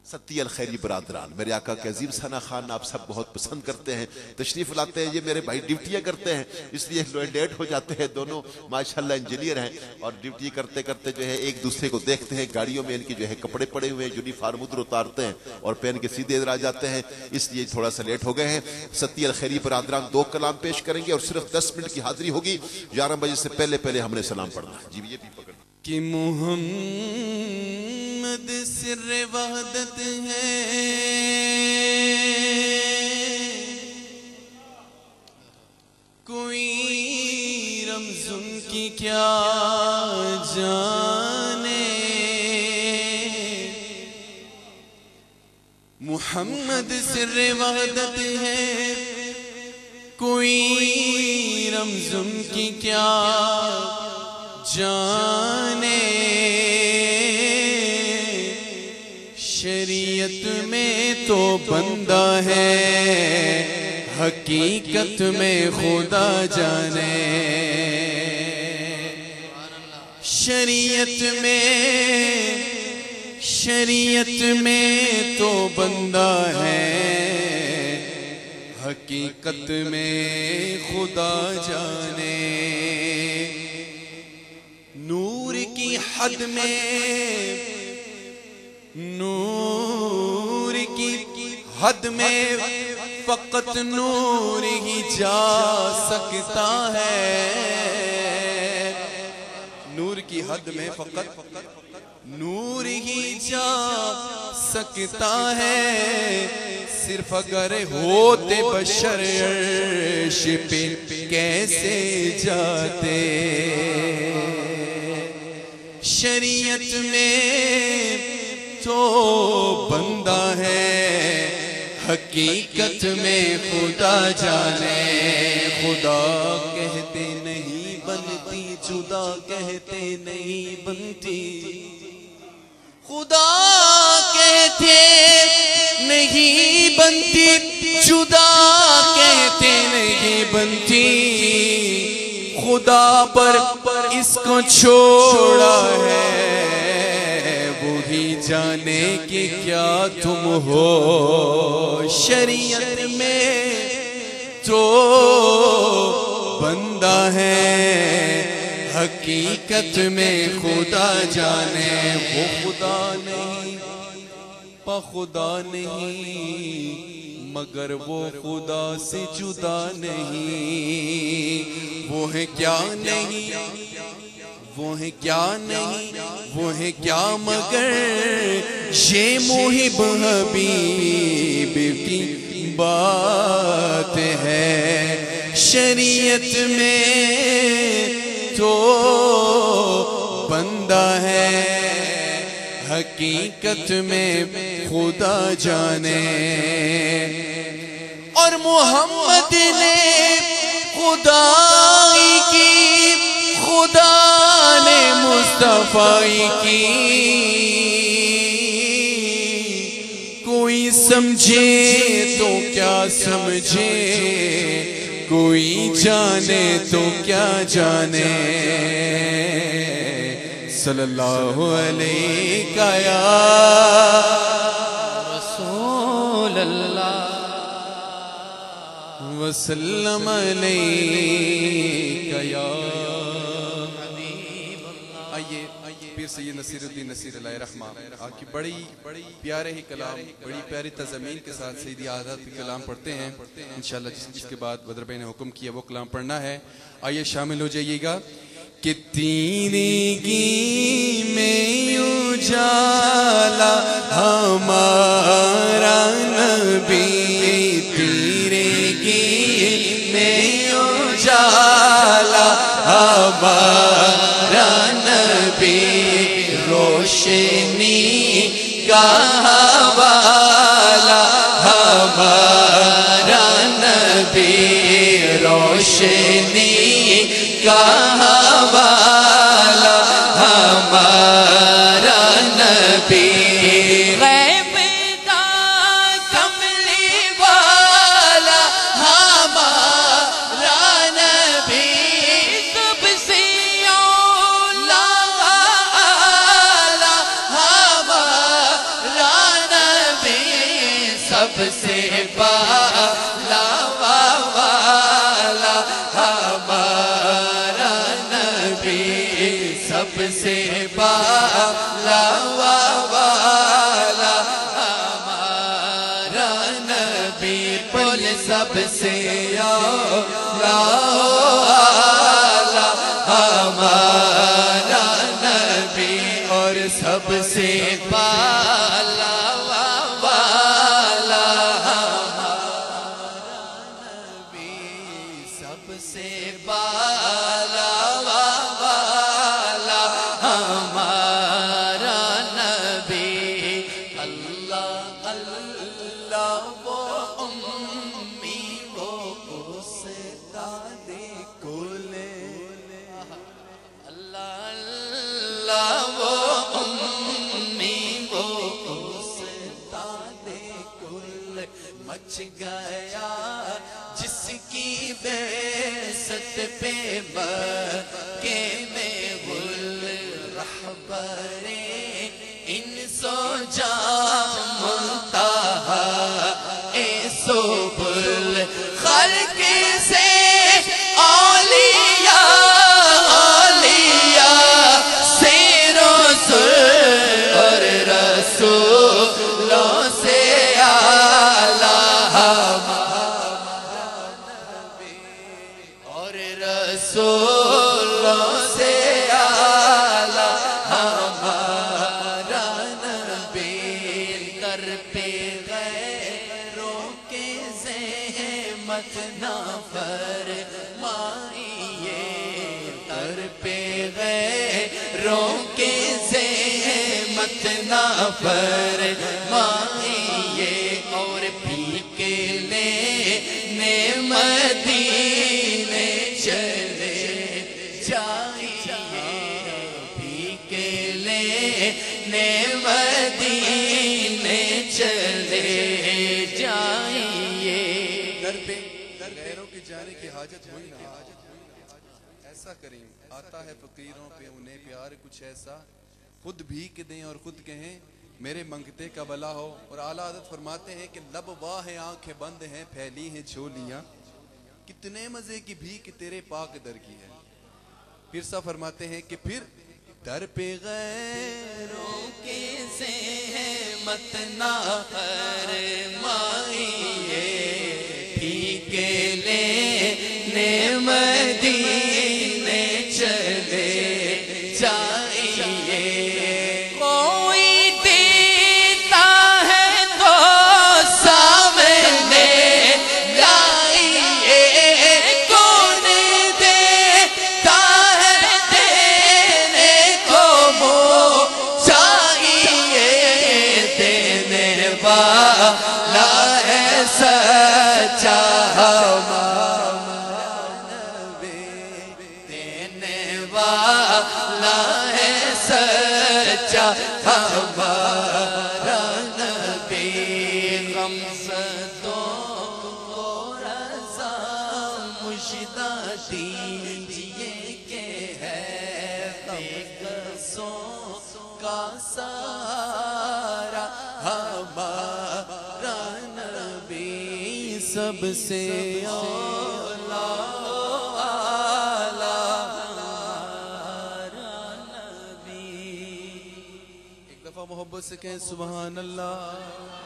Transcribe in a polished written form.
ستی الخیری برادران، میرے آقا کے عظیم ثنا خان آپ سب بہت پسند کرتے ہیں، تشریف لاتے ہیں. یہ میرے بھائی ڈیوٹیاں کرتے ہیں اس لیے لیٹ ہو جاتے ہیں. دونوں ماشاءاللہ انجینئر ہیں اور ڈیوٹی کرتے کرتے جو ہے ایک دوسرے کو دیکھتے ہیں. گاڑیوں میں ان کی جو ہے کپڑے پڑے ہوئے ہیں، یونیفارم ادھر اتارتے ہیں اور پہن کے سیدھے ادھر آ جاتے ہیں، اس لیے تھوڑا سا لیٹ ہو گئے ہیں. ستی الخیری برادران 2 کلام پیش کریں گے اور صرف 10 منٹ کی حاضری ہوگی. 11 بجے سے پہلے ہم نے سلام پڑھنا ہے. جی یہ بھی پکڑ کہ محمد سر وحدت ہے، کوئی رمز ان کی کیا جانے. محمد سر وحدت ہے، کوئی رمز ان کی کیا جانے. شریعت میں تو بندہ ہے، حقیقت میں خدا جانے. شریعت میں تو بندہ ہے، حقیقت میں خدا جانے. نور کی حد میں فقط نور ہی جا سکتا ہے. نور کی حد میں فقط نور ہی جا سکتا ہے. صرف اگر ہوتے بشر عرش پہ کیسے جاتے. شریعت میں تو بندہ ہے، حقیقت میں خدا جانے. خدا کہتے نہیں بنتی، جدا کہتے نہیں بنتی. خدا کہتے نہیں بنتی، جدا کہتے نہیں بنتی. خدا پر اس کو چھوڑا ہے، وہی جانے کہ کیا تم ہو. شریعت میں تو بندہ ہے، حقیقت میں خدا جانے. وہ خدا نہیں خدا نہیں، مگر وہ خدا سے جدا نہیں. وہ ہے کیا نہیں، وہ ہے کیا نہیں، وہ ہے کیا مگر یہ محب حبیب کی بات ہے. شریعت میں تو بندہ ہے، حقیقت میں خدا جانے. اور محمد نے خدائی کی، خدا نے مصطفی کی. کوئی سمجھے تو کیا سمجھے، کوئی جانے تو کیا جانے. صلی اللہ علیہ یا رسول اللہ وسلم علیہ یا حبیب اللہ. آئیے پیر سید نصیر الدین نصیر اللہ رحمہ آپ کی بڑی پیارے ہی کلام، بڑی پیاری تضامین کے ساتھ سیدی آزاد کے کلام پڑھتے ہیں انشاءاللہ. جس کے بعد بدر بھائی نے حکم کیا وہ کلام پڑھنا ہے. آئیے شامل ہو جائیے گا. کہ تیرگی میں اجالا ہمارا نبی، تیرگی میں اجالا ہمارا نبی، روشنی کا حوالہ ہمارا نبی، روشنی کا حوالہ ہمارا نبی. غیب کا کملی والا ہمارا نبی، سب سے اعلیٰ ہمارا سب سے بالا والا ہمارا نبی سب سے بالا والا ہمارا نبی پل سب سے اعلیٰ ہمارا نبی اور سب سے بالا والا ہمارا نبی سب سے بالا والا ہمارا نبی اللہ اللہ وہ امی وہ استاد کل اللہ اللہ وہ امی وہ استاد کل مچ گیا جس کی بعثت پہ مکے میں غل رہبر انس و جان منتہا سبل خلق سے اولیاء سے رسول اور رسولوں سے اعلیٰ اور رسولوں سے اعلیٰ ہمارا نبی در پہ غیروں کے زحمت نہ فرمائیے در پہ غیروں کے زحمت نہ فرمائیے اور پی کے لینے مدینے چلے جائیے پی کے لینے مدینے چلے جائیے در پہ غیروں کے جانے کی حاجت ہوئی نہ ایسا کریں آتا ہے فقیروں پہ انہیں پیار کچھ ایسا خود بھیک دیں اور خود کہیں میرے منگتے کا بلا ہو اور اعلیٰ حضرت فرماتے ہیں کہ لب واہ ہیں آنکھیں بند ہیں پھیلی ہیں جھولیاں کتنے مزے کی بھیک تیرے پاک در کی ہے پھر سا فرماتے ہیں کہ پھر در پہ غیروں کے زحمت نہ فرمائیے بھیک لینے مدینے چلے جائیے کوئی دیتا ہے تو سامنے لائیے کون دیتا ہے دینے کو منہ چاہیے دینے والا ہے سچا ہمارا نبی دینے والا ہے سچا ہمارا نبی غمزدوں کو رضا مجدہ دیجئے کہ ہے بےکسوں کا سارا ہمارا نبی سب سے اعلیٰ ہمارا نبی ایک دفعہ محبت سے کہیں سبحان اللہ